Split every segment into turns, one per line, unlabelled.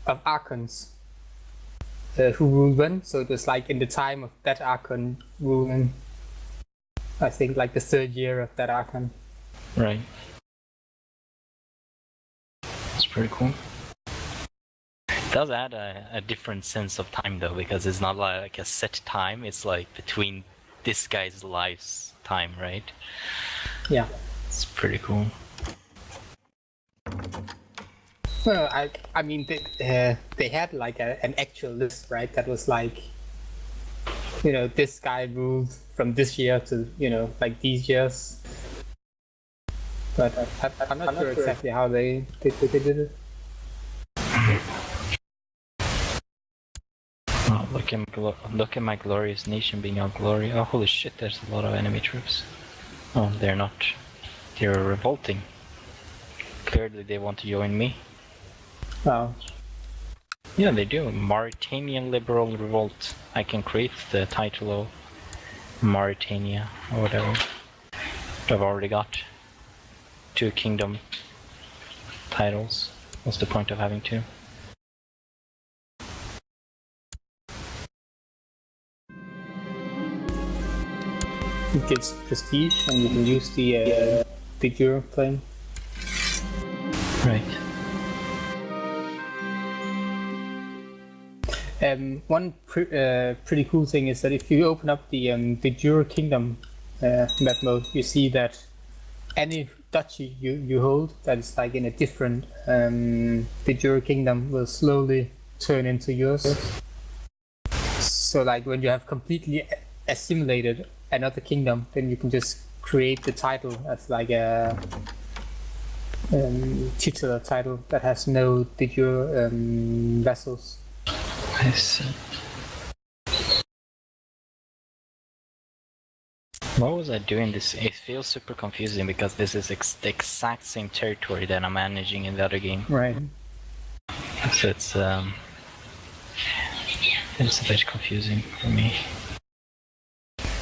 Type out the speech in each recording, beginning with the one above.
of archons who ruled when. So it was like in the time of that archon ruling. I think like the 3rd year of that archon.
Right. That's pretty cool. It does add a different sense of time though, because it's not like a set time. It's like between this guy's life's time, right?
Yeah.
It's pretty cool.
Well, I mean, they had like an actual list, right? That was like, this guy ruled from this year to, like these years. But I'm not sure exactly how they did it.
Oh, look at my glorious nation being our glory. Oh, holy shit, there's a lot of enemy troops. Oh, they're not. They're revolting. Clearly they want to join me.
Wow.
Yeah, they do. Mauritanian Liberal Revolt. I can create the title of Mauritania or whatever. I've already got 2 kingdom titles. What's the point of having 2?
It gives prestige, and you can use the Euro claim.
Right.
One pretty cool thing is that if you open up the Euro Kingdom map mode, you see that any duchy you hold that is like in a different Euro Kingdom will slowly turn into yours. So like when you have completely assimilated another kingdom, then you can just create the title as like a titular title that has no de jure vassals.
I see. What was I doing this? It feels super confusing because this is the exact same territory that I'm managing in the other game.
Right.
So it's a bit confusing for me.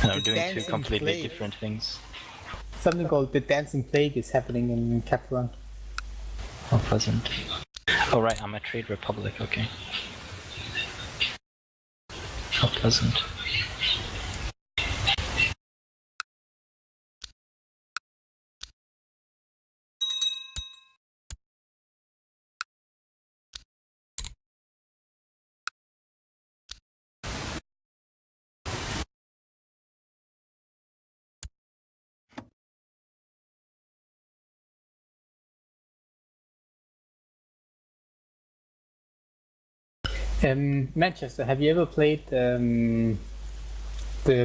And I'm doing 2 completely different things.
Something called the Dancing Plague is happening in Catalan.
How pleasant. Oh right, I'm a trade republic, okay. How pleasant.
Manchester, have you ever played the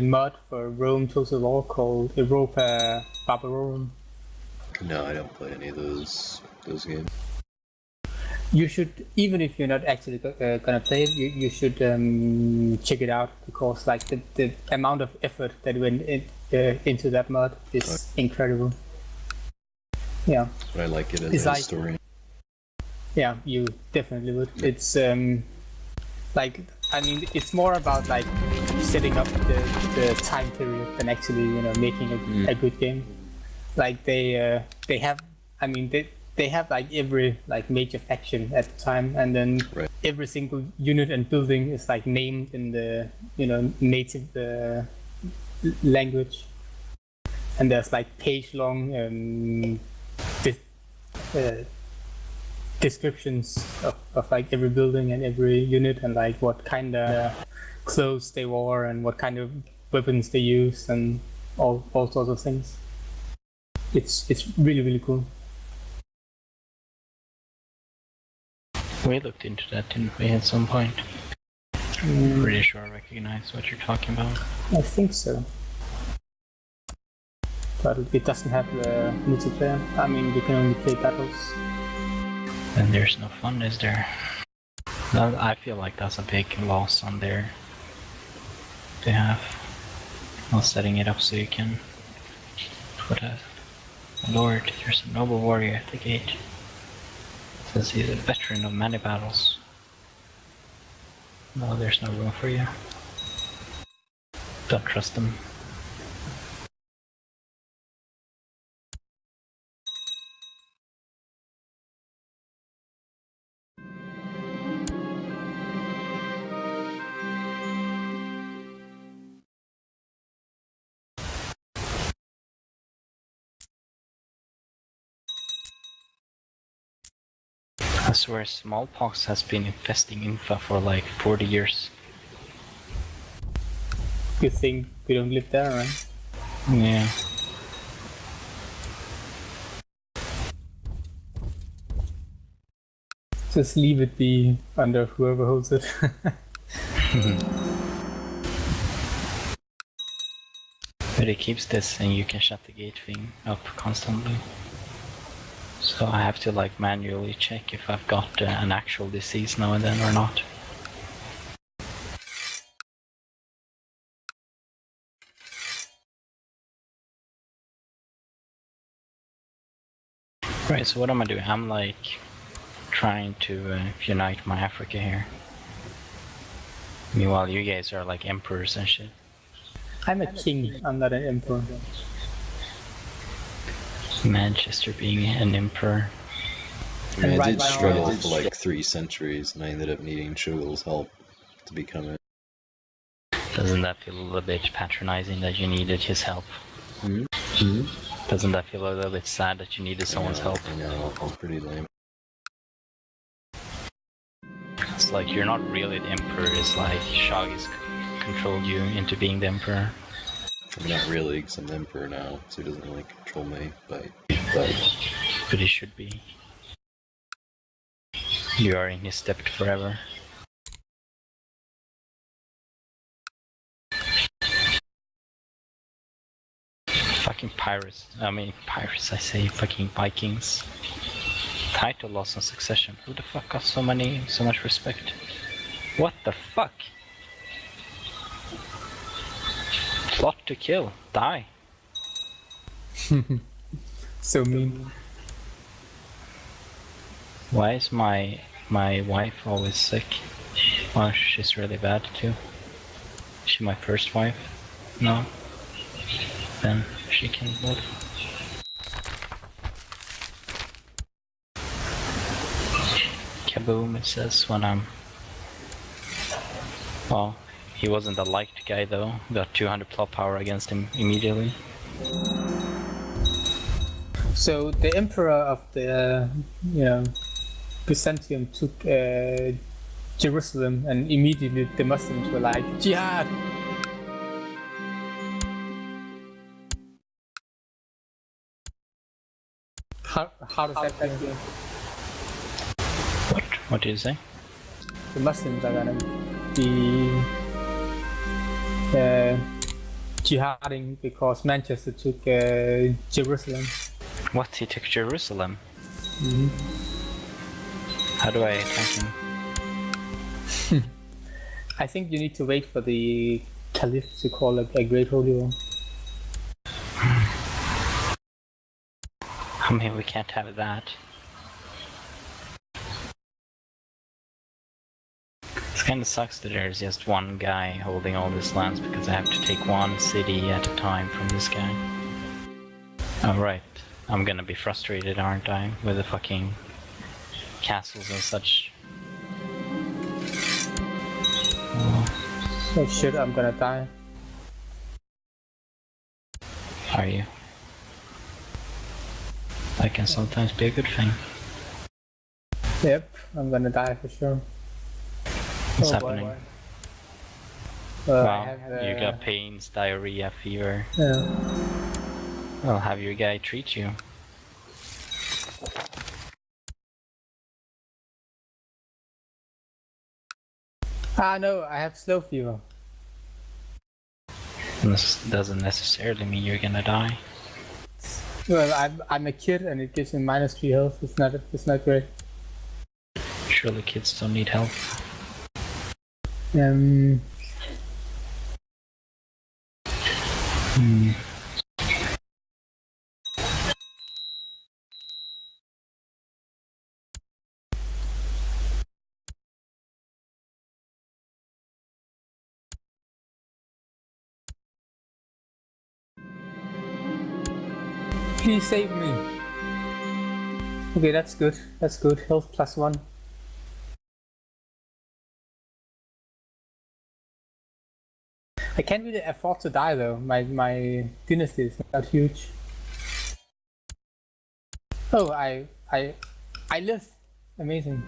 mod for Rome Total War called Europa Barbarorum?
No, I don't play any of those games.
You should, even if you're not actually gonna play it, you should check it out, because like the amount of effort that went into that mod is incredible. Yeah.
But I like it as a historian.
Yeah, you definitely would. Yeah. It's like, I mean, it's more about like setting up the time period than actually making a good game. Like they have, I mean, they have like every like major faction at the time, and then every single unit and building is like named in the native language, and there's like page-long descriptions of like every building and every unit, and like what kind of clothes they wore and what kind of weapons they use and all sorts of things. It's really, really cool.
We looked into that, didn't we, at some point? I'm pretty sure I recognize what you're talking about.
I think so. But it doesn't have the multiplayer. I mean, you can only play battles.
Then there's no fun, is there? No, I feel like that's a big loss on there. They have not setting it up so you can put a lord. There's a noble warrior at the gate. Says he's a veteran of many battles. No, there's no room for you. Don't trust them. I swear smallpox has been infesting Infa for like 40 years.
Good thing we don't live there, right?
Yeah.
Just leave it be under whoever holds it.
But it keeps this and you can shut the gate thing up constantly. So I have to like manually check if I've got an actual disease now and then or not. Right, so what am I doing? I'm like trying to unite my Africa here. Meanwhile, you guys are like emperors and shit.
I'm a king, I'm not an emperor.
Manchester being an emperor. I mean, I did struggle for like 3 centuries, and I ended up needing Shoggy's help to become it.
Doesn't that feel a little bit patronizing that you needed his help? Doesn't that feel a little bit sad that you needed someone's help?
I know, it's pretty lame.
It's like you're not really the emperor, it's like Shoggy's controlled you into being the emperor.
I mean, not really, because I'm the emperor now, so he doesn't really control me, but
he should be. You are in his debt forever. Fucking pirates. I say fucking Vikings. Title loss on succession. Who the fuck got so much respect? What the fuck? Plot to kill. Die.
So mean.
Why is my wife always sick? Well, she's really bad too. Is she my first wife? No. Then she can live. Kaboom, it says when I'm... Well, he wasn't a liked guy though. Got 200 plot power against him immediately.
So the emperor of the, Byzantium took Jerusalem, and immediately the Muslims were like, jihad! How does that feel?
What did you say?
The Muslims are gonna be jihading because Manchester took Jerusalem.
What? He took Jerusalem?
Mm-hmm.
How do I attack him?
I think you need to wait for the Caliph to call a Great Holy War.
I mean, we can't have that. It kinda sucks that there's just one guy holding all these lands because I have to take one city at a time from this guy. Alright, I'm gonna be frustrated, aren't I, with the fucking castles and such.
Oh shit, I'm gonna die.
Are you? That can sometimes be a good thing.
Yep, I'm gonna die for sure.
What's happening?
Well,
you got pains, diarrhea, fever.
Yeah.
Well, have your guy treat you.
No, I have slow fever.
This doesn't necessarily mean you're gonna die.
Well, I'm a kid and it gives me -3 health. It's not great.
Surely kids don't need help.
Please save me. Okay, that's good. That's good. Health +1. I can't really afford to die though. My dynasty is not huge. Oh, I live. Amazing.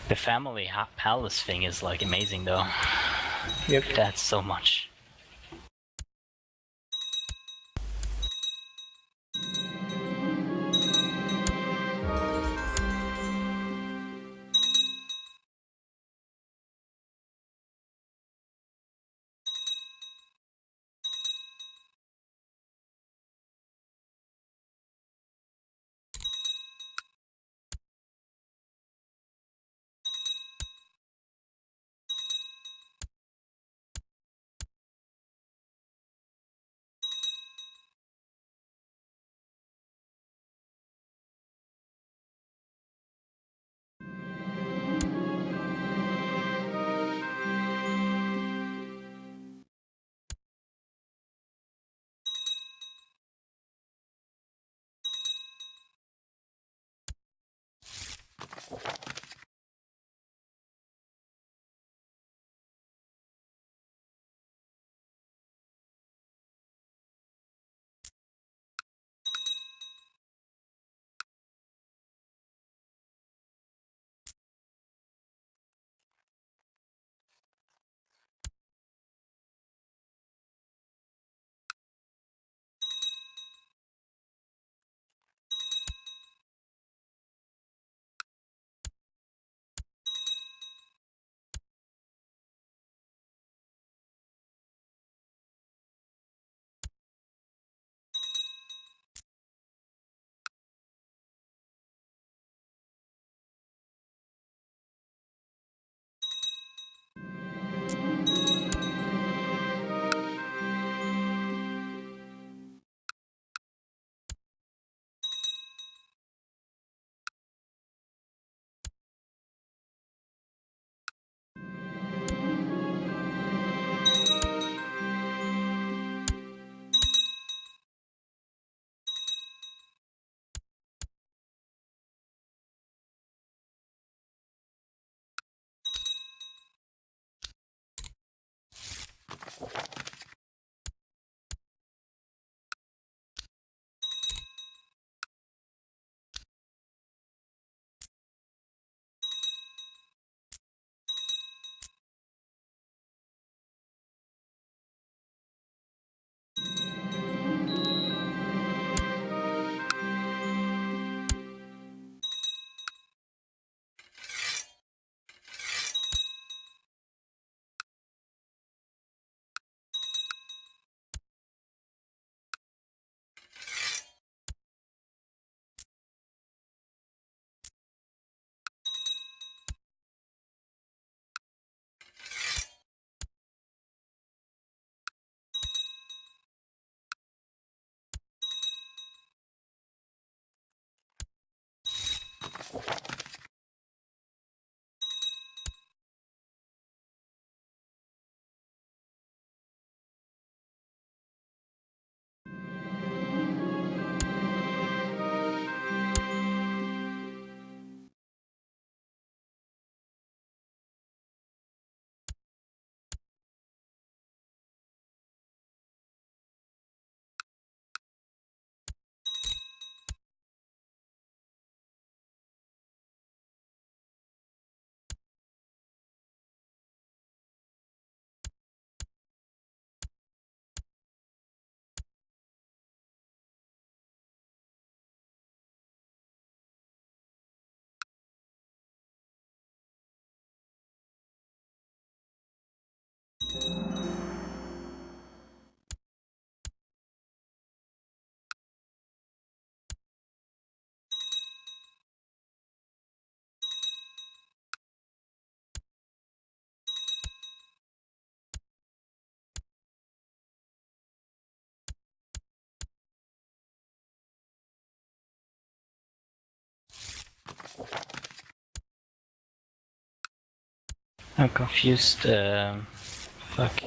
The family palace thing is like amazing though.
Yep.
That's so much. I'm confused. Fuck.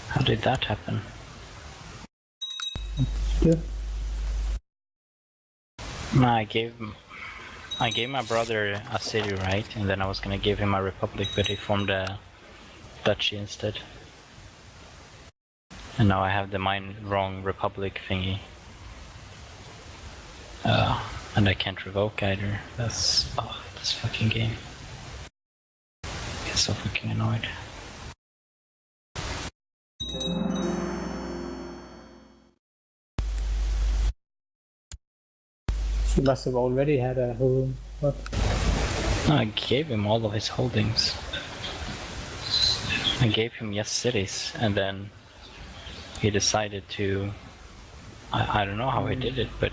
How did that happen?
Yeah.
No, I gave my brother a city, right? And then I was gonna give him a republic, but he formed a duchy instead. And now I have the wrong republic thingy. And I can't revoke either. This fucking game. I get so fucking annoyed.
She must have already had a whole... What?
No, I gave him all of his holdings. I gave him yes cities, and then he decided to... I don't know how he did it, but...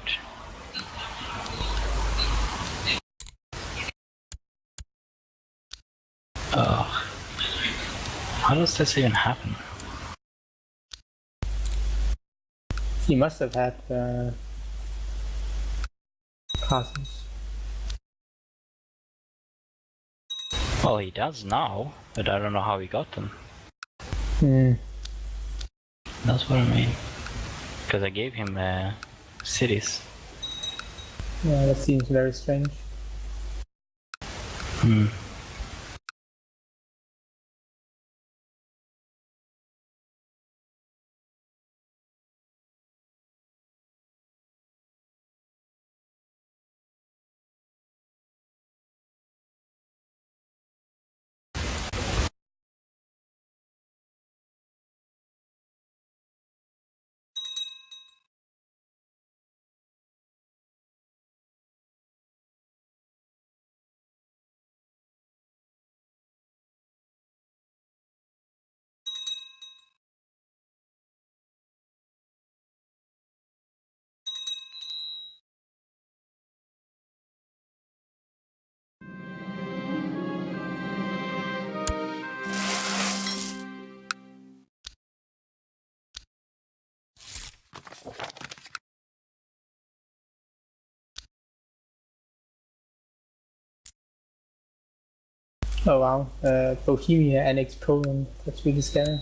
How does this even happen?
He must have had castles.
Well, he does now, but I don't know how he got them. That's what I mean. Because I gave him cities.
Yeah, that seems very strange. Oh wow, Bohemia annexed Poland. That's really scary.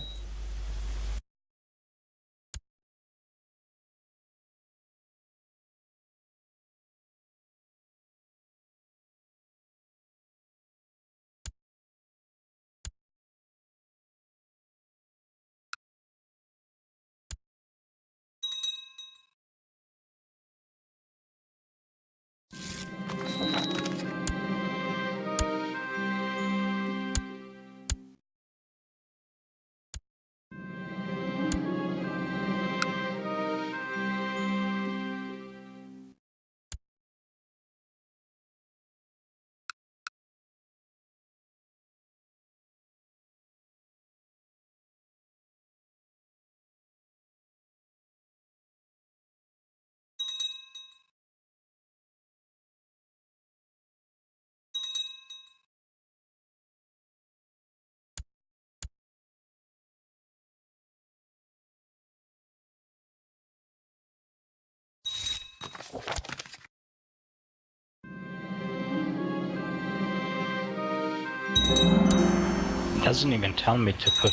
It doesn't even tell me to put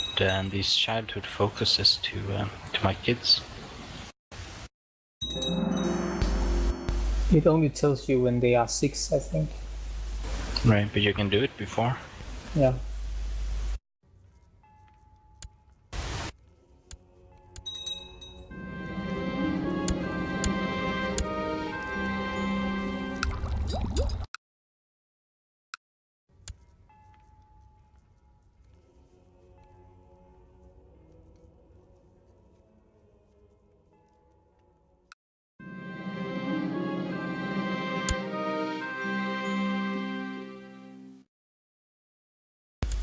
these childhood focuses to my kids.
It only tells you when they are 6, I think.
Right, but you can do it before.
Yeah.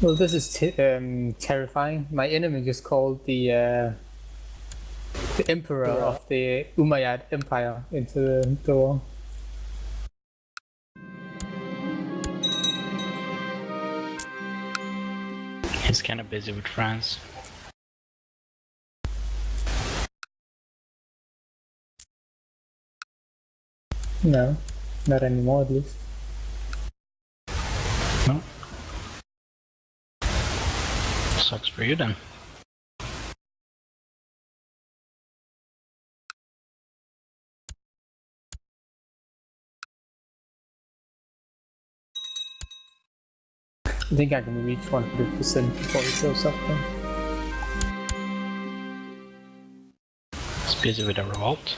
Well, this is terrifying. My enemy just called the emperor of the Umayyad Empire into the war.
He's kind of busy with France.
No, not anymore at least.
No? Sucks for you then.
I think I can reach 100% before it goes up then.
It's busy with a revolt.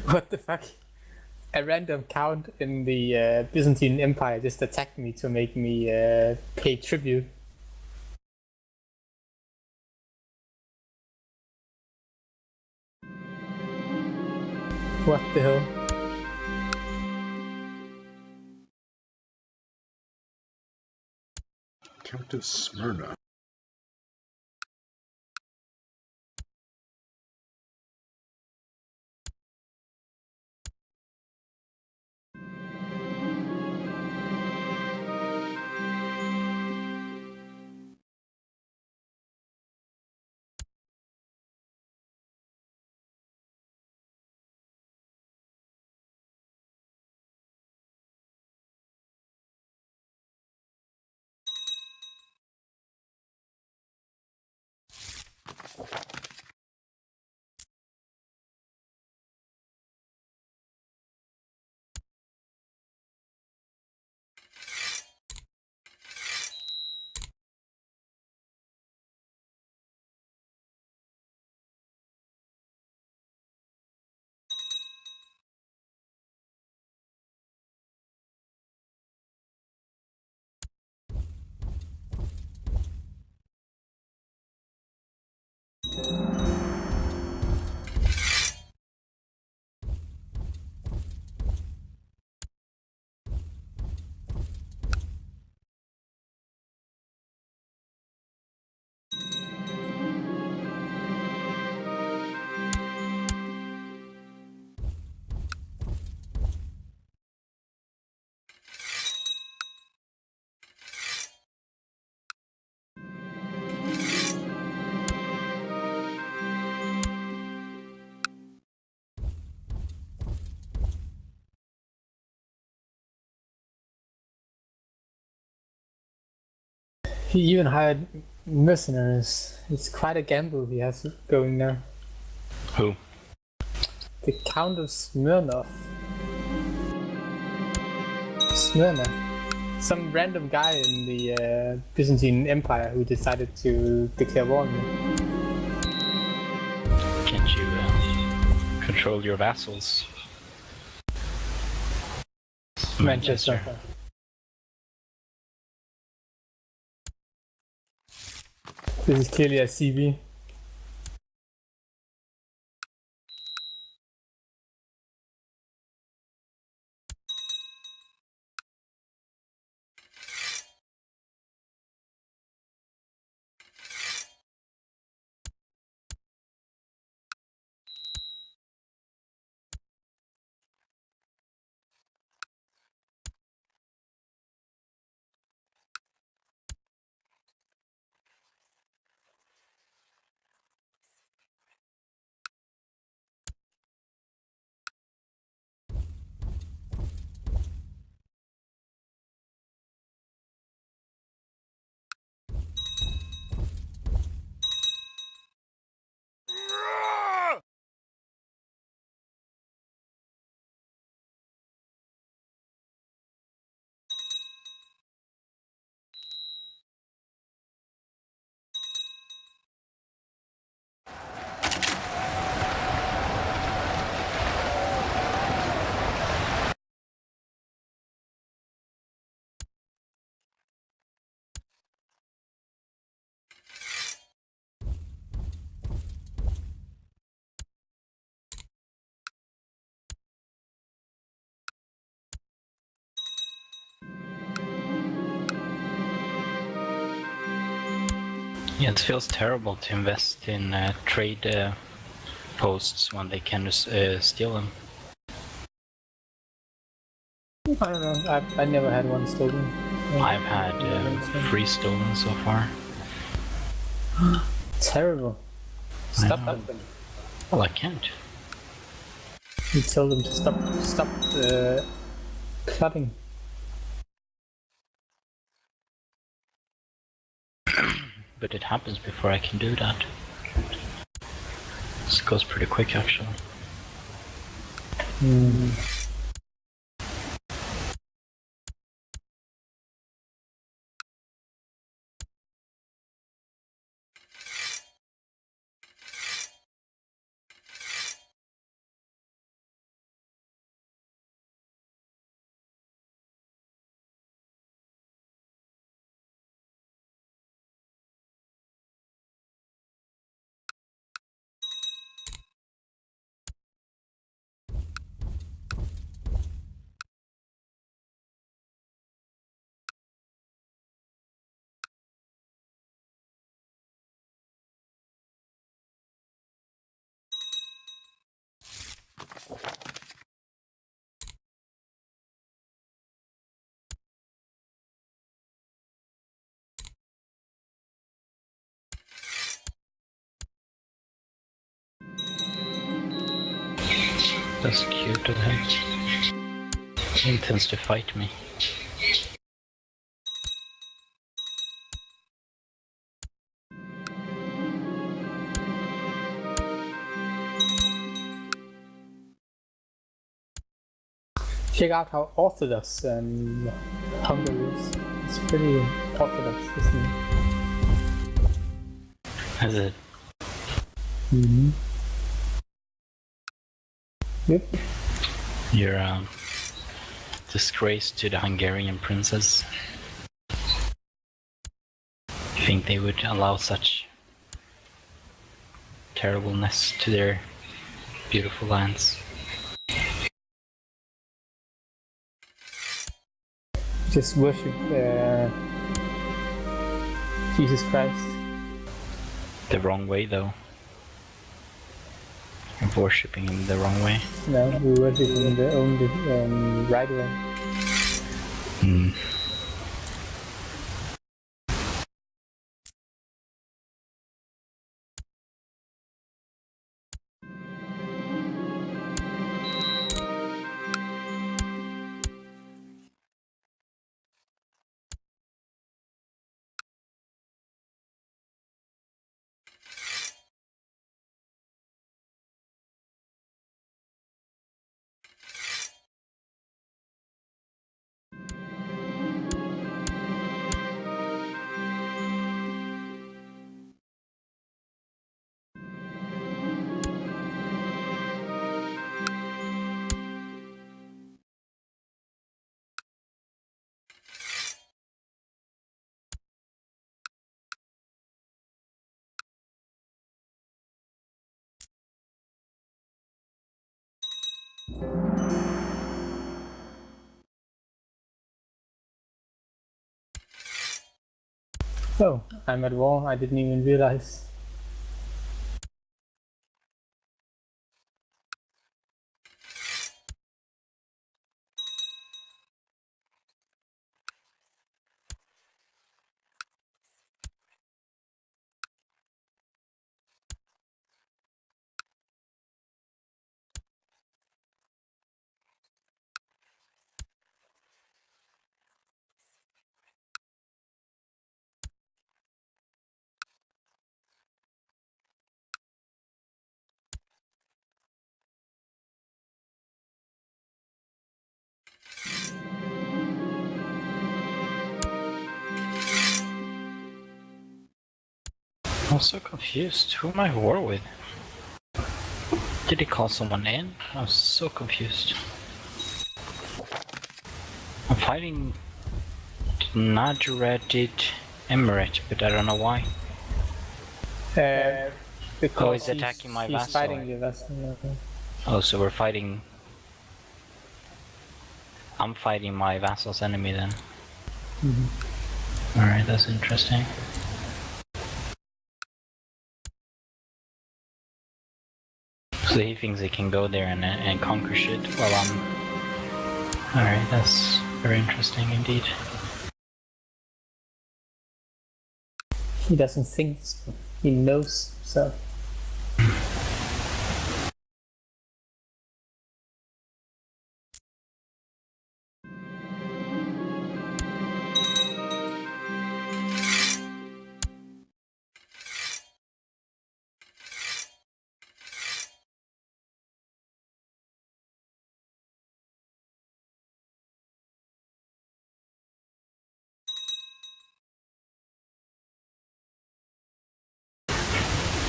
What the fuck? A random count in the Byzantine Empire just attacked me to make me pay tribute. What the hell?
Count of Smyrna.
He even hired mercenaries. It's quite a gamble he has going now.
Who?
The Count of Smirnov. Smyrna. Some random guy in the Byzantine Empire who decided to declare war on me.
Can't you control your vassals?
Manchester. This is clearly a CB.
Yeah, it feels terrible to invest in trade posts when they can steal them.
I don't know. I never had one stolen.
I've had 3 stolen so far.
Terrible. Stop them.
Well, I can't.
You tell them to stop clubbing.
But it happens before I can do that. This goes pretty quick, actually. That's cute of him. He intends to fight me.
Check out how orthodox Hungary is. It's pretty orthodox, isn't it?
Is it?
Mm-hmm. Yep.
You're a disgrace to the Hungarian princes. You think they would allow such terribleness to their beautiful lands?
Just worship Jesus Christ.
The wrong way, though. You're worshipping him the wrong way.
No, we worship in the only right way.
Hmm.
Oh, I'm at war. I didn't even realize.
I'm so confused. Who am I at war with? Did he call someone in? I was so confused. I'm fighting Najuradid Emirate, but I don't know why.
Because
he's attacking my
he's
vassal.
fighting the vassal.
Oh, so we're fighting... I'm fighting my vassal's enemy then.
Mm-hmm.
Alright, that's interesting. So he thinks he can go there and conquer shit while I'm... Alright, that's very interesting indeed.
He doesn't think so. He knows so.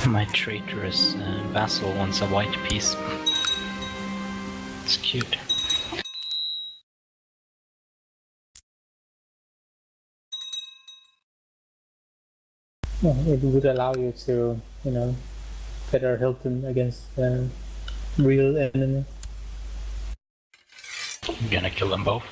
My traitorous vassal wants a white piece. It's cute.
Yeah, it would allow you to, better help him against real enemy.
I'm gonna kill them both.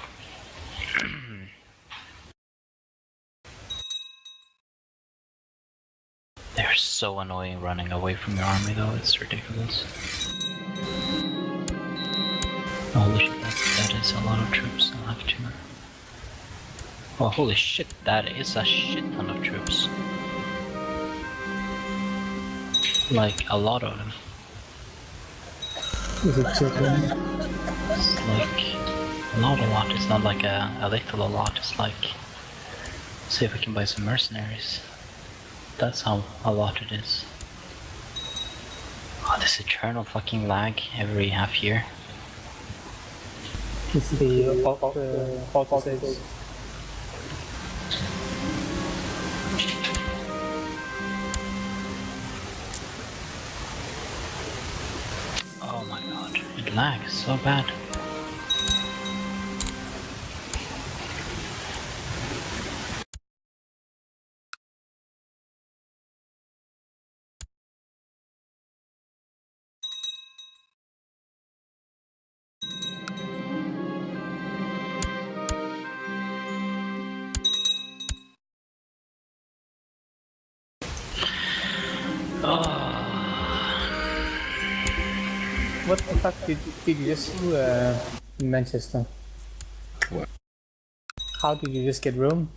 They're so annoying running away from your army though, it's ridiculous. Holy shit, that is a lot of troops. I'll have to. Oh, holy shit, that is a shit ton of troops. Like, a lot of them.
Is it too many?
It's like, not a lot. It's not like a little a lot. It's like, see if we can buy some mercenaries. That's how a lot it is. Oh, this eternal fucking lag every half year.
It's the auto saves.
Oh my god, it lags so bad.
What the fuck did you just do in Manchester?
What?
How did you just get Rome?